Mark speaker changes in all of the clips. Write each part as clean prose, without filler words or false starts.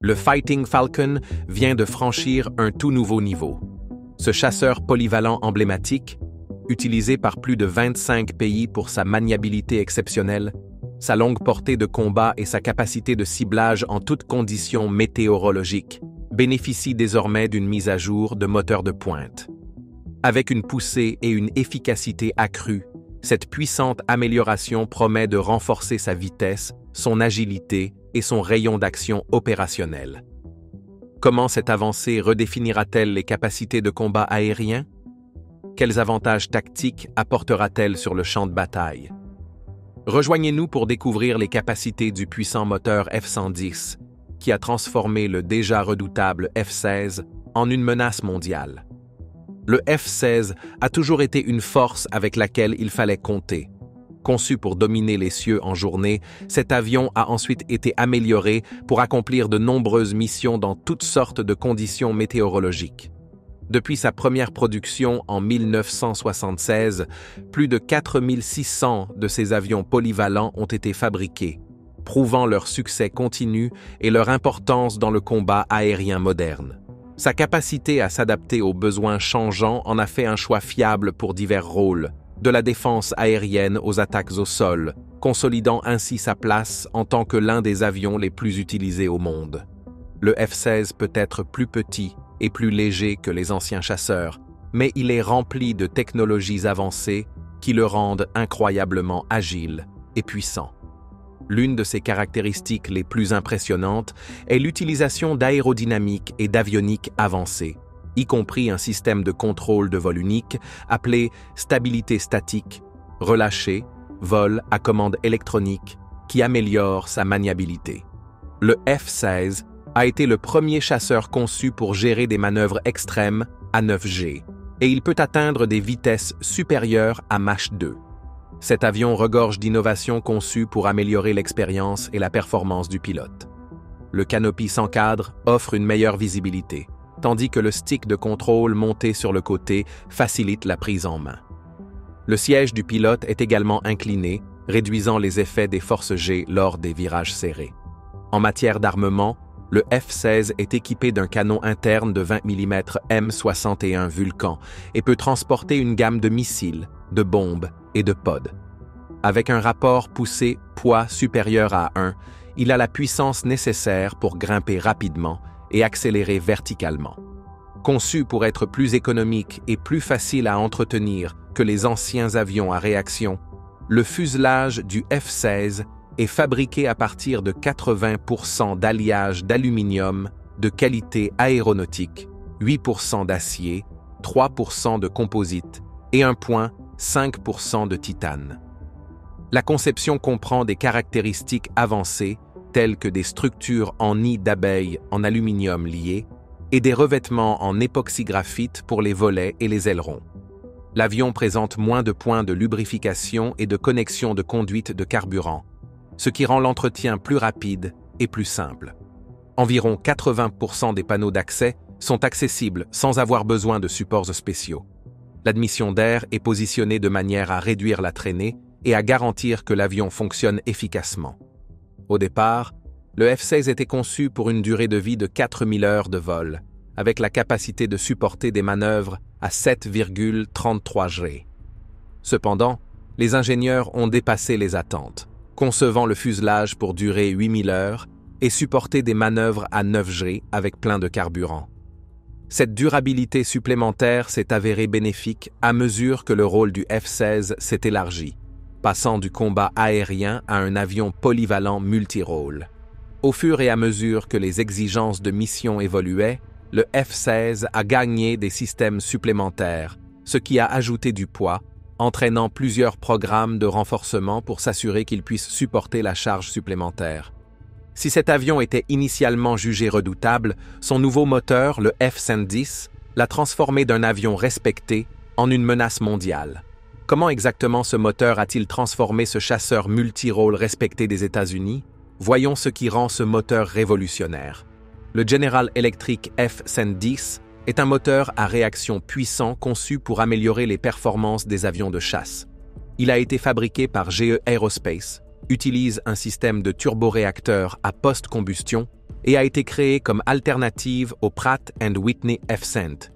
Speaker 1: Le Fighting Falcon vient de franchir un tout nouveau niveau. Ce chasseur polyvalent emblématique, utilisé par plus de 25 pays pour sa maniabilité exceptionnelle, sa longue portée de combat et sa capacité de ciblage en toutes conditions météorologiques, bénéficie désormais d'une mise à jour de moteur de pointe. Avec une poussée et une efficacité accrues, cette puissante amélioration promet de renforcer sa vitesse, son agilité et son rayon d'action opérationnel. Comment cette avancée redéfinira-t-elle les capacités de combat aérien? Quels avantages tactiques apportera-t-elle sur le champ de bataille? Rejoignez-nous pour découvrir les capacités du puissant moteur F-110, qui a transformé le déjà redoutable F-16 en une menace mondiale. Le F-16 a toujours été une force avec laquelle il fallait compter. Conçu pour dominer les cieux en journée, cet avion a ensuite été amélioré pour accomplir de nombreuses missions dans toutes sortes de conditions météorologiques. Depuis sa première production en 1976, plus de 4600 de ces avions polyvalents ont été fabriqués, prouvant leur succès continu et leur importance dans le combat aérien moderne. Sa capacité à s'adapter aux besoins changeants en a fait un choix fiable pour divers rôles, de la défense aérienne aux attaques au sol, consolidant ainsi sa place en tant que l'un des avions les plus utilisés au monde. Le F-16 peut être plus petit et plus léger que les anciens chasseurs, mais il est rempli de technologies avancées qui le rendent incroyablement agile et puissant. L'une de ses caractéristiques les plus impressionnantes est l'utilisation d'aérodynamique et d'avionique avancée, y compris un système de contrôle de vol unique appelé stabilité statique, relâché, vol à commande électronique, qui améliore sa maniabilité. Le F-16 a été le premier chasseur conçu pour gérer des manœuvres extrêmes à 9G, et il peut atteindre des vitesses supérieures à Mach 2. Cet avion regorge d'innovations conçues pour améliorer l'expérience et la performance du pilote. Le canopy sans cadre offre une meilleure visibilité, tandis que le stick de contrôle monté sur le côté facilite la prise en main. Le siège du pilote est également incliné, réduisant les effets des forces G lors des virages serrés. En matière d'armement, le F-16 est équipé d'un canon interne de 20 mm M61 Vulcan et peut transporter une gamme de missiles, de bombes et de pods. Avec un rapport poussée-poids supérieur à 1, il a la puissance nécessaire pour grimper rapidement et accélérer verticalement. Conçu pour être plus économique et plus facile à entretenir que les anciens avions à réaction, le fuselage du F-16 est fabriqué à partir de 80% d'alliage d'aluminium de qualité aéronautique, 8% d'acier, 3% de composite et 1,5% de titane. La conception comprend des caractéristiques avancées telles que des structures en nid d'abeilles en aluminium liées et des revêtements en époxygraphite pour les volets et les ailerons. L'avion présente moins de points de lubrification et de connexion de conduite de carburant, ce qui rend l'entretien plus rapide et plus simple. Environ 80% des panneaux d'accès sont accessibles sans avoir besoin de supports spéciaux. L'admission d'air est positionnée de manière à réduire la traînée et à garantir que l'avion fonctionne efficacement. Au départ, le F-16 était conçu pour une durée de vie de 4000 heures de vol, avec la capacité de supporter des manœuvres à 7,33 G. Cependant, les ingénieurs ont dépassé les attentes, concevant le fuselage pour durer 8000 heures et supporter des manœuvres à 9 G avec plein de carburant. Cette durabilité supplémentaire s'est avérée bénéfique à mesure que le rôle du F-16 s'est élargi, passant du combat aérien à un avion polyvalent multirôle. Au fur et à mesure que les exigences de mission évoluaient, le F-16 a gagné des systèmes supplémentaires, ce qui a ajouté du poids, entraînant plusieurs programmes de renforcement pour s'assurer qu'il puisse supporter la charge supplémentaire. Si cet avion était initialement jugé redoutable, son nouveau moteur, le F-110, l'a transformé d'un avion respecté en une menace mondiale. Comment exactement ce moteur a-t-il transformé ce chasseur multirôle respecté des États-Unis? Voyons ce qui rend ce moteur révolutionnaire. Le General Electric F-110 est un moteur à réaction puissant conçu pour améliorer les performances des avions de chasse. Il a été fabriqué par GE Aerospace, utilise un système de turboréacteur à post-combustion et a été créé comme alternative au Pratt & Whitney F-Cent.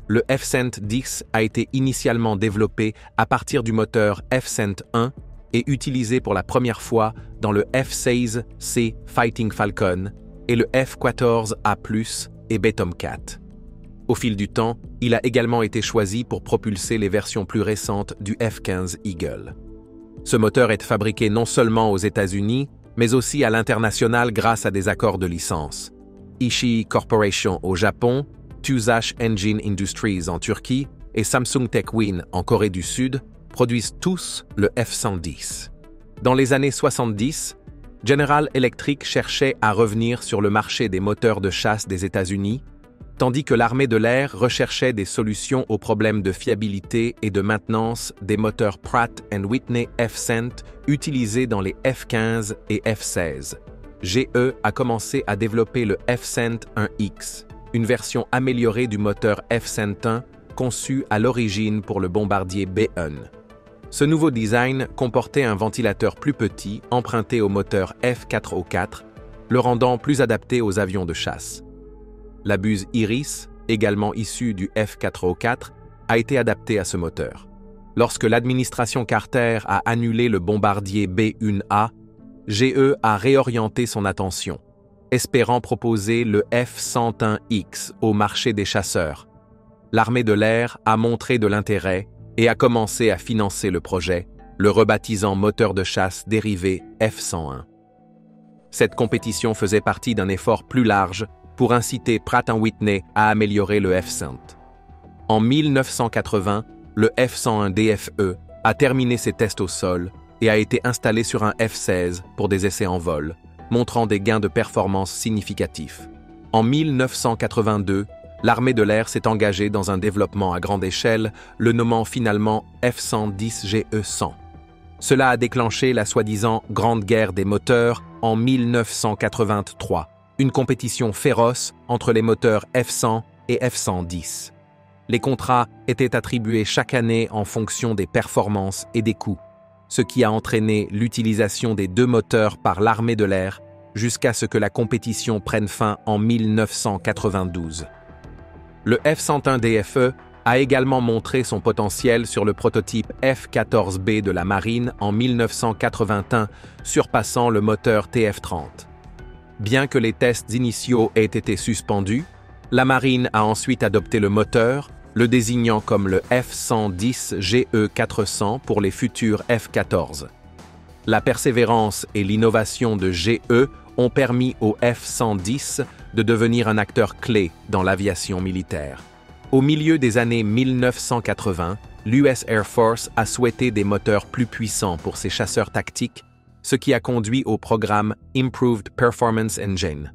Speaker 1: Le F-Cent 10 a été initialement développé à partir du moteur F-Cent 1 et utilisé pour la première fois dans le F-16C Fighting Falcon et le F-14A+, et B-Tomcat. Au fil du temps, il a également été choisi pour propulser les versions plus récentes du F-15 Eagle. Ce moteur est fabriqué non seulement aux États-Unis, mais aussi à l'international grâce à des accords de licence. Ishii Corporation au Japon, Tusash Engine Industries en Turquie et Samsung Techwin en Corée du Sud produisent tous le F-110. Dans les années 70, General Electric cherchait à revenir sur le marché des moteurs de chasse des États-Unis, tandis que l'armée de l'air recherchait des solutions aux problèmes de fiabilité et de maintenance des moteurs Pratt & Whitney F-Cent utilisés dans les F-15 et F-16. GE a commencé à développer le F-Cent 1X, une version améliorée du moteur F-Cent 1 conçu à l'origine pour le bombardier B-1. Ce nouveau design comportait un ventilateur plus petit emprunté au moteur F-404, le rendant plus adapté aux avions de chasse. La buse Iris, également issue du F-404, a été adaptée à ce moteur. Lorsque l'administration Carter a annulé le bombardier B-1A, GE a réorienté son attention, espérant proposer le F-101X au marché des chasseurs. L'armée de l'air a montré de l'intérêt et a commencé à financer le projet, le rebaptisant moteur de chasse dérivé F-101. Cette compétition faisait partie d'un effort plus large pour inciter Pratt & Whitney à améliorer le F-Cent. En 1980, le F-101 DFE a terminé ses tests au sol et a été installé sur un F-16 pour des essais en vol, montrant des gains de performance significatifs. En 1982, l'armée de l'air s'est engagée dans un développement à grande échelle, le nommant finalement F-110 GE-100. Cela a déclenché la soi-disant Grande Guerre des moteurs en 1983, une compétition féroce entre les moteurs F-100 et F-110. Les contrats étaient attribués chaque année en fonction des performances et des coûts, ce qui a entraîné l'utilisation des deux moteurs par l'armée de l'air jusqu'à ce que la compétition prenne fin en 1992. Le F-101 DFE a également montré son potentiel sur le prototype F-14B de la Marine en 1981, surpassant le moteur TF-30. Bien que les tests initiaux aient été suspendus, la Marine a ensuite adopté le moteur, le désignant comme le F-110 GE-400 pour les futurs F-14. La persévérance et l'innovation de GE ont permis au F-110 de devenir un acteur clé dans l'aviation militaire. Au milieu des années 1980, l'US Air Force a souhaité des moteurs plus puissants pour ses chasseurs tactiques, ce qui a conduit au programme Improved Performance Engine.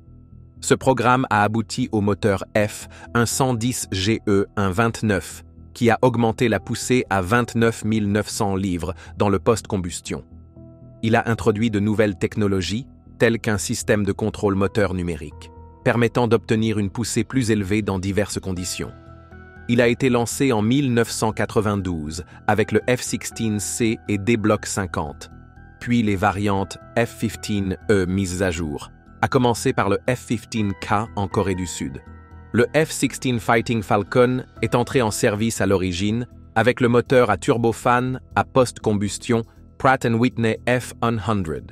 Speaker 1: Ce programme a abouti au moteur F, un 110 GE, un 29, qui a augmenté la poussée à 29 900 livres dans le post-combustion. Il a introduit de nouvelles technologies, telles qu'un système de contrôle moteur numérique, permettant d'obtenir une poussée plus élevée dans diverses conditions. Il a été lancé en 1992 avec le F-16C et D Block 50, puis les variantes F-15E mises à jour, à commencer par le F-15K en Corée du Sud. Le F-16 Fighting Falcon est entré en service à l'origine avec le moteur à turbofan à post-combustion Pratt & Whitney F-100.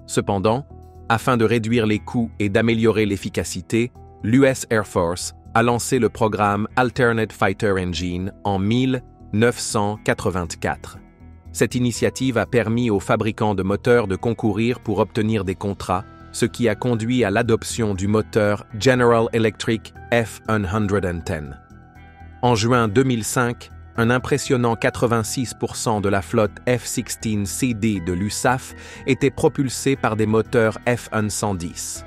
Speaker 1: Cependant, afin de réduire les coûts et d'améliorer l'efficacité, l'US Air Force a lancé le programme Alternate Fighter Engine en 1984. Cette initiative a permis aux fabricants de moteurs de concourir pour obtenir des contrats, ce qui a conduit à l'adoption du moteur General Electric F-110. En juin 2005, un impressionnant 86% de la flotte F-16CD de l'USAF était propulsée par des moteurs F-110.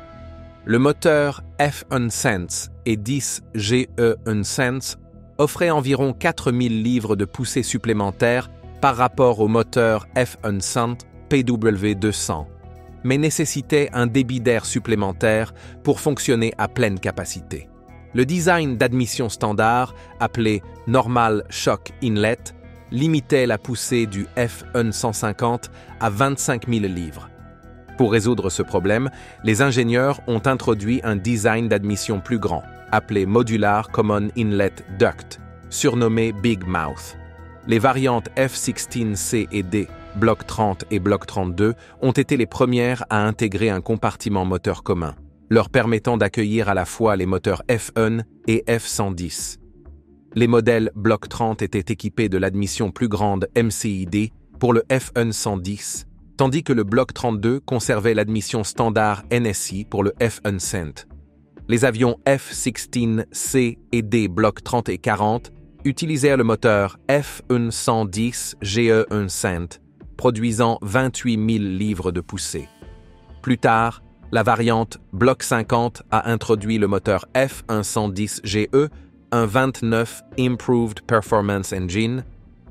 Speaker 1: Le moteur F-110 et 10 GE-110 offrait environ 4000 livres de poussée supplémentaire par rapport au moteur F-100 PW200, mais nécessitait un débit d'air supplémentaire pour fonctionner à pleine capacité. Le design d'admission standard, appelé Normal Shock Inlet, limitait la poussée du F-150 à 25 000 livres. Pour résoudre ce problème, les ingénieurs ont introduit un design d'admission plus grand, appelé Modular Common Inlet Duct, surnommé Big Mouth. Les variantes F-16C et D, Bloc 30 et Bloc 32, ont été les premières à intégrer un compartiment moteur commun, leur permettant d'accueillir à la fois les moteurs F1 et F-110. Les modèles Bloc 30 étaient équipés de l'admission plus grande MCID pour le F110, tandis que le Bloc 32 conservait l'admission standard NSI pour le F1 Les avions F-16C et D Bloc 30 et 40 utilisèrent le moteur F110 GE1 produisant 28 000 livres de poussée. Plus tard, la variante Bloc 50 a introduit le moteur F110 GE, un 29 Improved Performance Engine,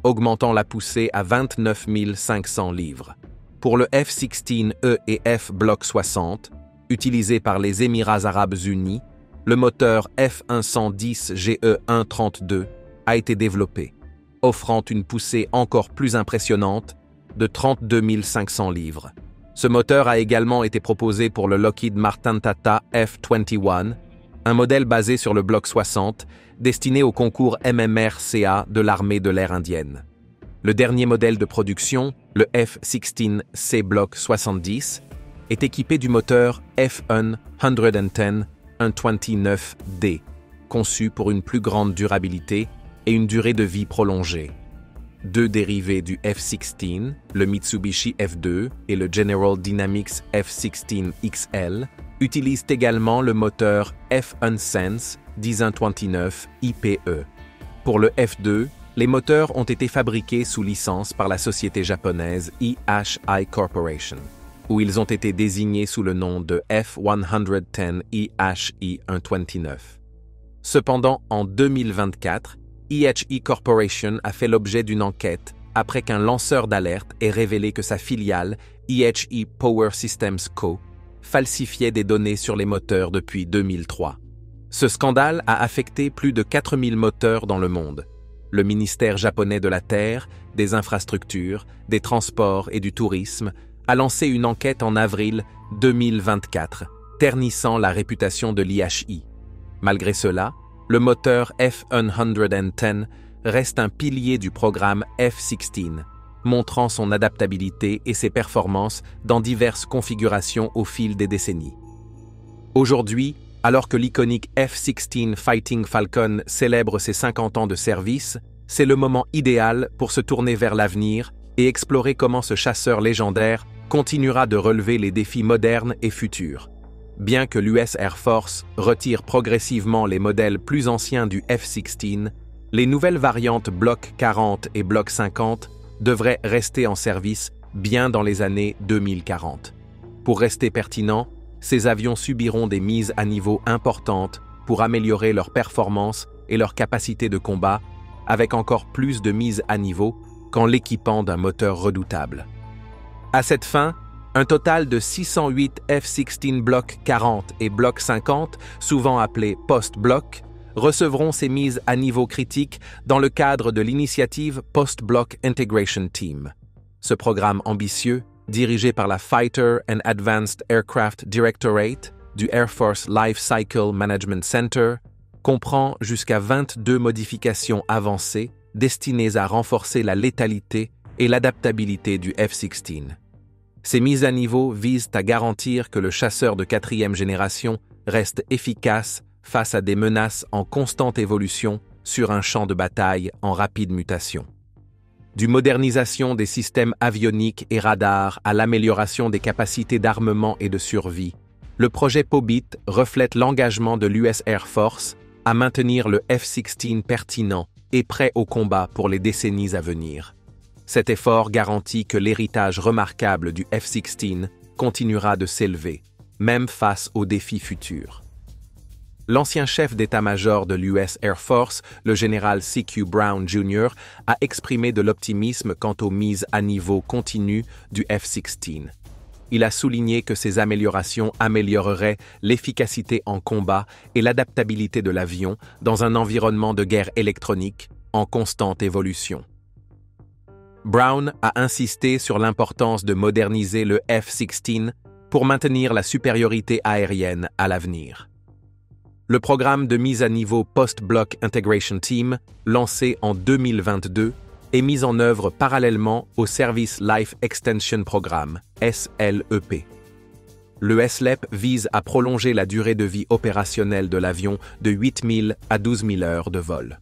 Speaker 1: augmentant la poussée à 29 500 livres. Pour le F-16E et F Bloc 60, utilisé par les Émirats arabes unis, le moteur F110 GE132 a été développé, offrant une poussée encore plus impressionnante de 32 500 livres. Ce moteur a également été proposé pour le Lockheed Martin Tata F-21, un modèle basé sur le Bloc 60, destiné au concours MMR-CA de l'armée de l'air indienne. Le dernier modèle de production, le F-16C Bloc 70, est équipé du moteur F1 110 129D, conçu pour une plus grande durabilité et une durée de vie prolongée. Deux dérivés du F-16, le Mitsubishi F2 et le General Dynamics F-16XL, utilisent également le moteur F1 Sense 10129 IPE. Pour le F2, les moteurs ont été fabriqués sous licence par la société japonaise EHI Corporation, où ils ont été désignés sous le nom de F110 EHI 129. Cependant, en 2024, EHI Corporation a fait l'objet d'une enquête après qu'un lanceur d'alerte ait révélé que sa filiale, EHI Power Systems Co., falsifiait des données sur les moteurs depuis 2003. Ce scandale a affecté plus de 4000 moteurs dans le monde. Le ministère japonais de la Terre, des Infrastructures, des Transports et du Tourisme a lancé une enquête en avril 2024, ternissant la réputation de l'IHI. Malgré cela, le moteur F110 reste un pilier du programme F-16, montrant son adaptabilité et ses performances dans diverses configurations au fil des décennies. Aujourd'hui, alors que l'iconique F-16 Fighting Falcon célèbre ses 50 ans de service, c'est le moment idéal pour se tourner vers l'avenir et explorer comment ce chasseur légendaire continuera de relever les défis modernes et futurs. Bien que l'US Air Force retire progressivement les modèles plus anciens du F-16, les nouvelles variantes Bloc 40 et Bloc 50 devraient rester en service bien dans les années 2040. Pour rester pertinents, ces avions subiront des mises à niveau importantes pour améliorer leur performance et leur capacité de combat, avec encore plus de mises à niveau qu'en l'équipant d'un moteur redoutable. À cette fin, un total de 608 F-16 Bloc 40 et Bloc 50, souvent appelés Post-Bloc, recevront ces mises à niveau critiques dans le cadre de l'initiative Post-Bloc Integration Team. Ce programme ambitieux, dirigé par la Fighter and Advanced Aircraft Directorate du Air Force Life Cycle Management Center, comprend jusqu'à 22 modifications avancées destinées à renforcer la létalité et l'adaptabilité du F-16. Ces mises à niveau visent à garantir que le chasseur de 4e génération reste efficace face à des menaces en constante évolution sur un champ de bataille en rapide mutation. Du modernisation des systèmes avioniques et radars à l'amélioration des capacités d'armement et de survie, le projet POBIT reflète l'engagement de l'US Air Force à maintenir le F-16 pertinent et prêt au combat pour les décennies à venir. Cet effort garantit que l'héritage remarquable du F-16 continuera de s'élever, même face aux défis futurs. L'ancien chef d'état-major de l'US Air Force, le général C.Q. Brown Jr., a exprimé de l'optimisme quant aux mises à niveau continues du F-16. Il a souligné que ces améliorations amélioreraient l'efficacité en combat et l'adaptabilité de l'avion dans un environnement de guerre électronique en constante évolution. Brown a insisté sur l'importance de moderniser le F-16 pour maintenir la supériorité aérienne à l'avenir. Le programme de mise à niveau Post-Block Integration Team, lancé en 2022, est mis en œuvre parallèlement au Service Life Extension Programme, SLEP. Le SLEP vise à prolonger la durée de vie opérationnelle de l'avion de 8 000 à 12 000 heures de vol.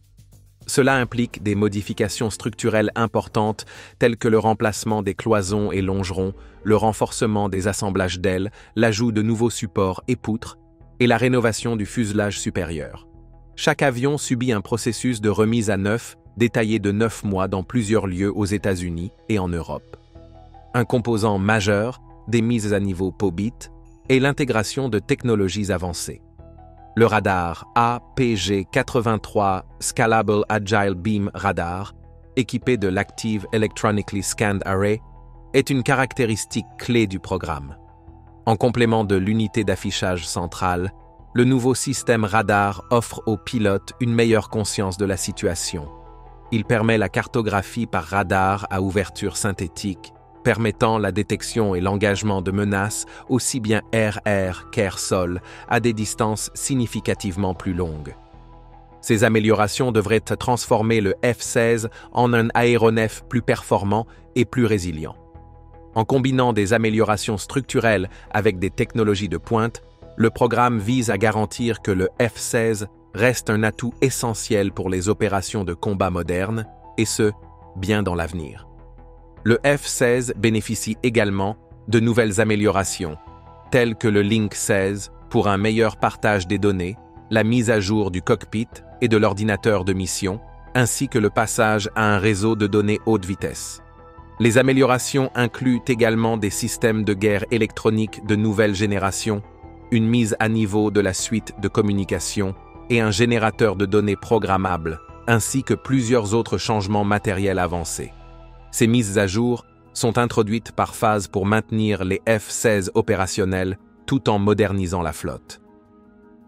Speaker 1: Cela implique des modifications structurelles importantes telles que le remplacement des cloisons et longerons, le renforcement des assemblages d'ailes, l'ajout de nouveaux supports et poutres, et la rénovation du fuselage supérieur. Chaque avion subit un processus de remise à neuf détaillé de 9 mois dans plusieurs lieux aux États-Unis et en Europe. Un composant majeur des mises à niveau POBIT est l'intégration de technologies avancées. Le radar APG-83 Scalable Agile Beam Radar, équipé de l'Active Electronically Scanned Array, est une caractéristique clé du programme. En complément de l'unité d'affichage centrale, le nouveau système radar offre aux pilotes une meilleure conscience de la situation. Il permet la cartographie par radar à ouverture synthétique, permettant la détection et l'engagement de menaces aussi bien air-air qu'air-sol à des distances significativement plus longues. Ces améliorations devraient transformer le F-16 en un aéronef plus performant et plus résilient. En combinant des améliorations structurelles avec des technologies de pointe, le programme vise à garantir que le F-16 reste un atout essentiel pour les opérations de combat modernes, et ce, bien dans l'avenir. Le F-16 bénéficie également de nouvelles améliorations, telles que le Link 16 pour un meilleur partage des données, la mise à jour du cockpit et de l'ordinateur de mission, ainsi que le passage à un réseau de données haute vitesse. Les améliorations incluent également des systèmes de guerre électronique de nouvelle génération, une mise à niveau de la suite de communication et un générateur de données programmable, ainsi que plusieurs autres changements matériels avancés. Ces mises à jour sont introduites par phase pour maintenir les F-16 opérationnels tout en modernisant la flotte.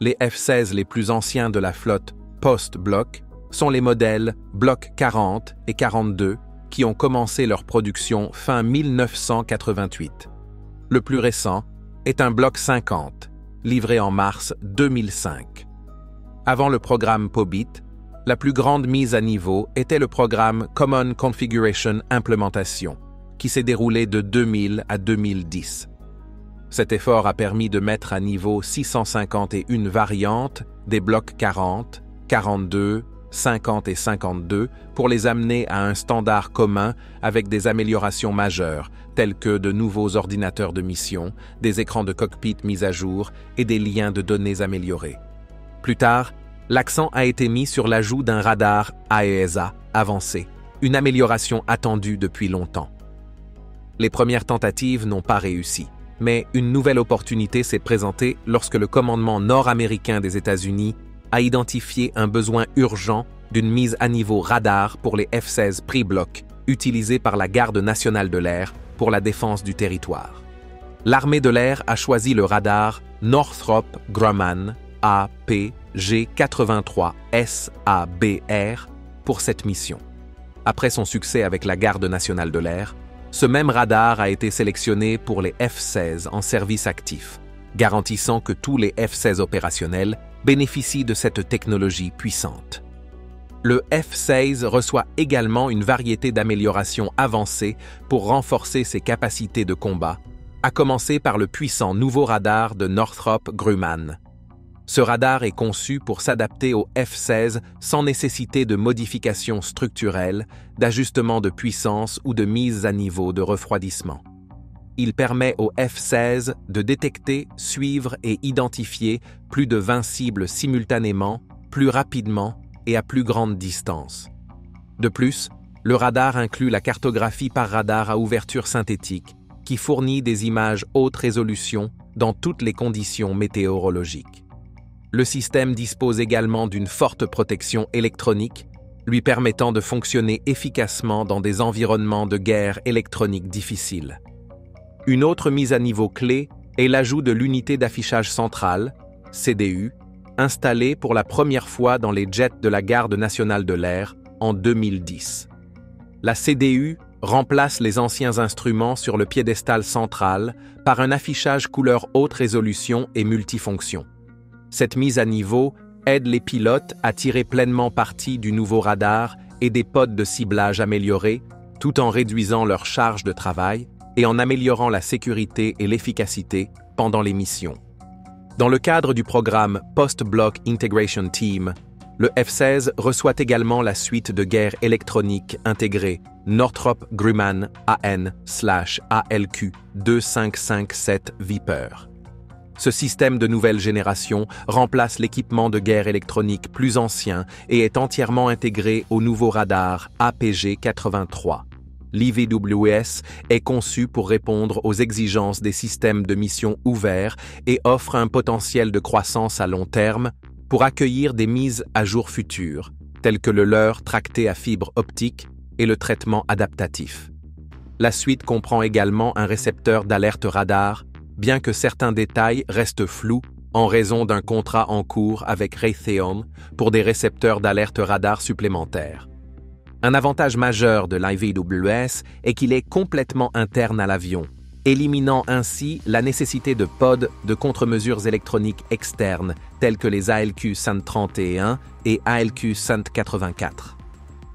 Speaker 1: Les F-16 les plus anciens de la flotte post-bloc sont les modèles Bloc 40 et 42 qui ont commencé leur production fin 1988. Le plus récent est un Bloc 50, livré en mars 2005. Avant le programme POBIT, la plus grande mise à niveau était le programme Common Configuration Implementation, qui s'est déroulé de 2000 à 2010. Cet effort a permis de mettre à niveau 651 variantes des blocs 40, 42, 50 et 52 pour les amener à un standard commun avec des améliorations majeures, telles que de nouveaux ordinateurs de mission, des écrans de cockpit mis à jour et des liens de données améliorés. Plus tard, l'accent a été mis sur l'ajout d'un radar AESA avancé, une amélioration attendue depuis longtemps. Les premières tentatives n'ont pas réussi, mais une nouvelle opportunité s'est présentée lorsque le commandement nord-américain des États-Unis a identifié un besoin urgent d'une mise à niveau radar pour les F-16 pre-bloc utilisés par la Garde nationale de l'air pour la défense du territoire. L'armée de l'air a choisi le radar Northrop Grumman APG-83 SABR pour cette mission. Après son succès avec la Garde nationale de l'air, ce même radar a été sélectionné pour les F-16 en service actif, garantissant que tous les F-16 opérationnels bénéficient de cette technologie puissante. Le F-16 reçoit également une variété d'améliorations avancées pour renforcer ses capacités de combat, à commencer par le puissant nouveau radar de Northrop Grumman. Ce radar est conçu pour s'adapter au F-16 sans nécessiter de modifications structurelles, d'ajustement de puissance ou de mise à niveau de refroidissement. Il permet au F-16 de détecter, suivre et identifier plus de 20 cibles simultanément, plus rapidement et à plus grande distance. De plus, le radar inclut la cartographie par radar à ouverture synthétique, qui fournit des images haute résolution dans toutes les conditions météorologiques. Le système dispose également d'une forte protection électronique, lui permettant de fonctionner efficacement dans des environnements de guerre électronique difficiles. Une autre mise à niveau clé est l'ajout de l'unité d'affichage centrale, CDU, installée pour la première fois dans les jets de la Garde nationale de l'air en 2010. La CDU remplace les anciens instruments sur le piédestal central par un affichage couleur haute résolution et multifonction. Cette mise à niveau aide les pilotes à tirer pleinement parti du nouveau radar et des pods de ciblage améliorés, tout en réduisant leur charge de travail et en améliorant la sécurité et l'efficacité pendant les missions. Dans le cadre du programme Post-Block Integration Team, le F-16 reçoit également la suite de guerre électronique intégrée Northrop Grumman AN/ALQ 2557 Viper. Ce système de nouvelle génération remplace l'équipement de guerre électronique plus ancien et est entièrement intégré au nouveau radar APG-83. L'IVWS est conçu pour répondre aux exigences des systèmes de mission ouverts et offre un potentiel de croissance à long terme pour accueillir des mises à jour futures, telles que le leurre tracté à fibre optique et le traitement adaptatif. La suite comprend également un récepteur d'alerte radar, bien que certains détails restent flous en raison d'un contrat en cours avec Raytheon pour des récepteurs d'alerte radar supplémentaires. Un avantage majeur de l'IVWS est qu'il est complètement interne à l'avion, éliminant ainsi la nécessité de pods de contre-mesures électroniques externes tels que les ALQ SANT-31 et ALQ SANT-84.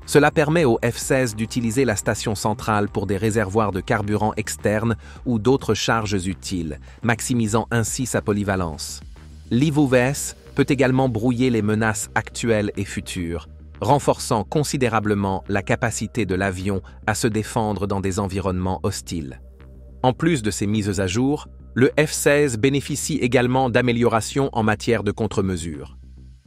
Speaker 1: Cela permet au F-16 d'utiliser la station centrale pour des réservoirs de carburant externes ou d'autres charges utiles, maximisant ainsi sa polyvalence. L'IVWS peut également brouiller les menaces actuelles et futures, renforçant considérablement la capacité de l'avion à se défendre dans des environnements hostiles. En plus de ces mises à jour, le F-16 bénéficie également d'améliorations en matière de contre-mesures.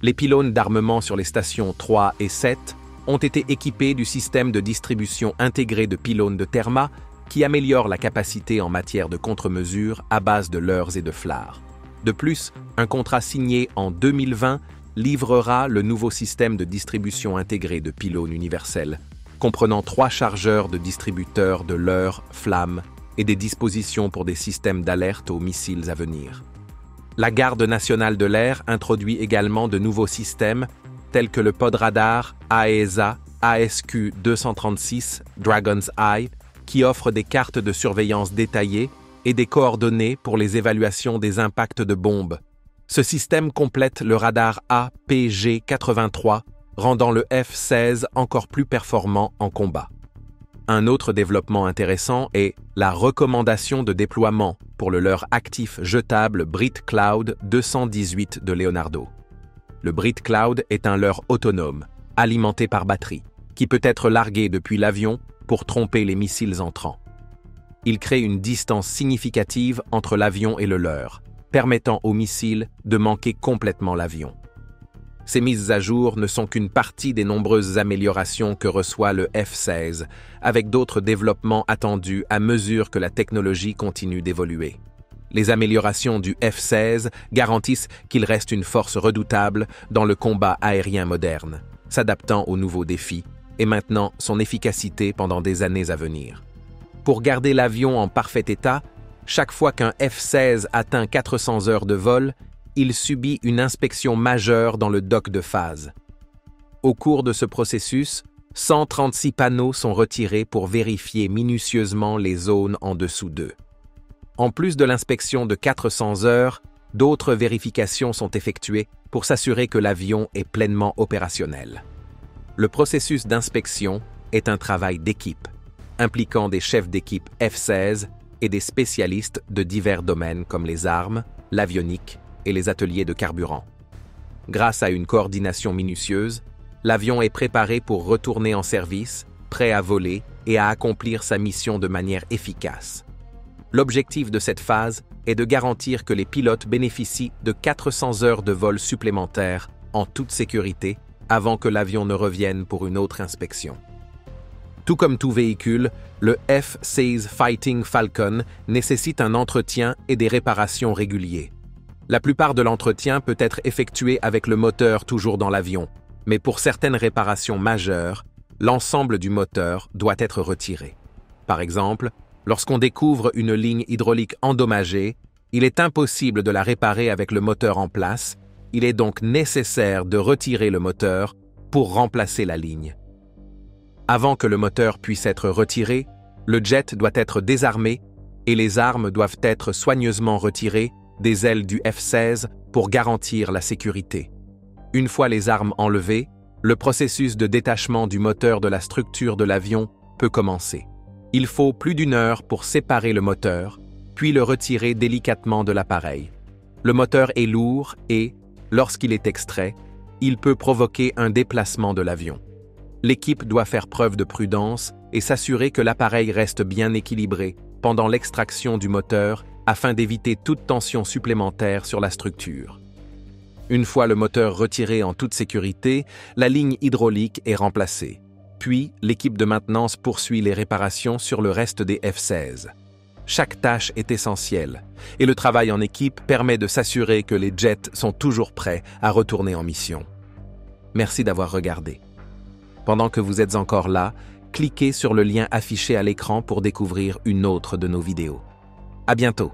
Speaker 1: Les pylônes d'armement sur les stations 3 et 7 ont été équipés du système de distribution intégré de pylônes de Terma qui améliore la capacité en matière de contre-mesures à base de leurres et de flares. De plus, un contrat signé en 2020 livrera le nouveau système de distribution intégré de pylônes universels, comprenant 3 chargeurs de distributeurs de leurres, flammes et des dispositions pour des systèmes d'alerte aux missiles à venir. La Garde nationale de l'air introduit également de nouveaux systèmes tels que le pod radar AESA ASQ 236 Dragon's Eye, qui offre des cartes de surveillance détaillées et des coordonnées pour les évaluations des impacts de bombes. Ce système complète le radar APG-83, rendant le F-16 encore plus performant en combat. Un autre développement intéressant est la recommandation de déploiement pour le leurre actif jetable BritCloud 218 de Leonardo. Le BritCloud est un leurre autonome, alimenté par batterie, qui peut être largué depuis l'avion pour tromper les missiles entrants. Il crée une distance significative entre l'avion et le leurre, permettant aux missiles de manquer complètement l'avion. Ces mises à jour ne sont qu'une partie des nombreuses améliorations que reçoit le F-16, avec d'autres développements attendus à mesure que la technologie continue d'évoluer. Les améliorations du F-16 garantissent qu'il reste une force redoutable dans le combat aérien moderne, s'adaptant aux nouveaux défis et maintenant son efficacité pendant des années à venir. Pour garder l'avion en parfait état, chaque fois qu'un F-16 atteint 400 heures de vol, il subit une inspection majeure dans le dock de phase. Au cours de ce processus, 136 panneaux sont retirés pour vérifier minutieusement les zones en dessous d'eux. En plus de l'inspection de 400 heures, d'autres vérifications sont effectuées pour s'assurer que l'avion est pleinement opérationnel. Le processus d'inspection est un travail d'équipe, impliquant des chefs d'équipe F-16 et des spécialistes de divers domaines comme les armes, l'avionique et les ateliers de carburant. Grâce à une coordination minutieuse, l'avion est préparé pour retourner en service, prêt à voler et à accomplir sa mission de manière efficace. L'objectif de cette phase est de garantir que les pilotes bénéficient de 400 heures de vol supplémentaires en toute sécurité avant que l'avion ne revienne pour une autre inspection. Tout comme tout véhicule, le F-16 Fighting Falcon nécessite un entretien et des réparations réguliers. La plupart de l'entretien peut être effectué avec le moteur toujours dans l'avion, mais pour certaines réparations majeures, l'ensemble du moteur doit être retiré. Par exemple, lorsqu'on découvre une ligne hydraulique endommagée, il est impossible de la réparer avec le moteur en place, il est donc nécessaire de retirer le moteur pour remplacer la ligne. Avant que le moteur puisse être retiré, le jet doit être désarmé et les armes doivent être soigneusement retirées des ailes du F-16 pour garantir la sécurité. Une fois les armes enlevées, le processus de détachement du moteur de la structure de l'avion peut commencer. Il faut plus d'1 heure pour séparer le moteur, puis le retirer délicatement de l'appareil. Le moteur est lourd et, lorsqu'il est extrait, il peut provoquer un déplacement de l'avion. L'équipe doit faire preuve de prudence et s'assurer que l'appareil reste bien équilibré pendant l'extraction du moteur afin d'éviter toute tension supplémentaire sur la structure. Une fois le moteur retiré en toute sécurité, la ligne hydraulique est remplacée. Puis, l'équipe de maintenance poursuit les réparations sur le reste des F-16. Chaque tâche est essentielle, et le travail en équipe permet de s'assurer que les jets sont toujours prêts à retourner en mission. Merci d'avoir regardé. Pendant que vous êtes encore là, cliquez sur le lien affiché à l'écran pour découvrir une autre de nos vidéos. À bientôt!